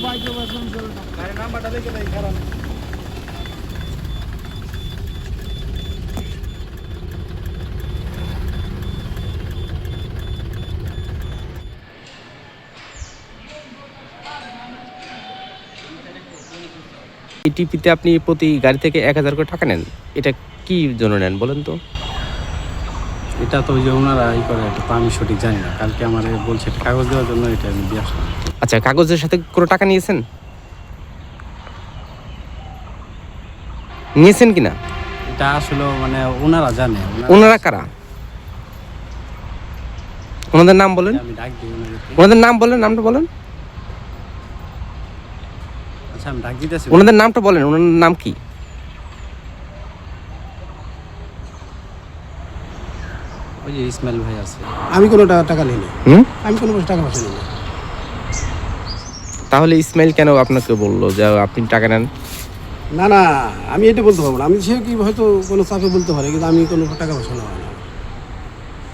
এই টিপিতে আপনি প্রতি গাড়ি থেকে 1000 করে টাকা নেন, এটা কি জন্য নেন বলেন তো? এটা তো ওই যে ওনারা করে, এটা তো আমি সঠিক জানি না। কালকে আমার বলছে একটা কাগজ দেওয়ার জন্য, এটা আমি দিয়ে আসলাম। আচ্ছা, কাগজের সাথে কোনো টাকা নিয়েছেন কিনা? এটা আসলে মানে ওনারা জানে। ওনারা কারা? ওনাদের নাম বলেন। আমি ডাক দিই ওনাদের নাম বলেন, নামটা বলেন। আচ্ছা, আমি ডাক দিতেছি। ওনাদের নামটা বলেন, ওনাদের নাম কি? ওই যে ইসমাইল ভাই আছে। আমি কোনো টাকা নিই না। আমি কোনো টাকা পয়সা নিই না। তাহলে ইসমাইল কেন আপনাকে বললো যে আপনি টাকা নেন? না না, আমি এটা বলতে পারবো না। আমি সে কি হয়তো কোনো চাপে বলতে পারে, কিন্তু আমি কোনো টাকা পয়সা নেওয়া না।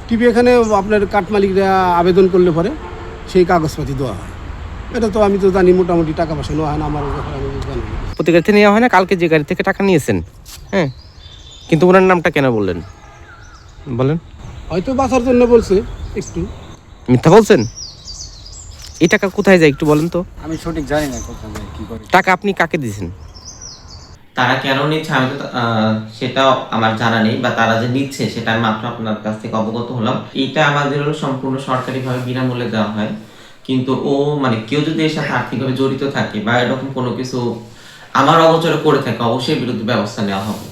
টিভি এখানে আপনার কাঠ মালিকরা আবেদন করলে পরে সেই কাগজপাতি দেওয়া হয়। এটা তো আমি তো জানি মোটামুটি টাকা পয়সা নেওয়া হয় না আমার ব্যাপারে, আমি জানি। প্রতি গাড়ি থেকে নেওয়া হয় না? কালকে যে গাড়ি থেকে টাকা নিয়েছেন, হ্যাঁ, কিন্তু ওনার নামটা কেন বললেন বলেন? হয়তো বাঁচার জন্য বলছে। একটু মিথ্যা বলছেন? এই টাকা কোথায় যায় একটু বলেন তো? আমি সঠিক জানি না কোথায় যায়, কি করে। টাকা আপনি কাকে দিয়েছেন? তারা কেন নিচ্ছে আমি তো সেটাও আমার জানা নেই, বা তারা যে নিচ্ছে সেটা আমি মাত্র আপনার কাছ থেকে অবগত হলাম। এটা আমাদের হলো সম্পূর্ণ সরকারিভাবে বিনামূল্যে দেওয়া হয়, কিন্তু ও মানে কেউ যদি এর সাথে আর্থিকভাবে জড়িত থাকে বা এরকম কোনো কিছু আমার অগোচরে করে থাকে, অবশ্যই বিরুদ্ধে ব্যবস্থা নেওয়া হবে।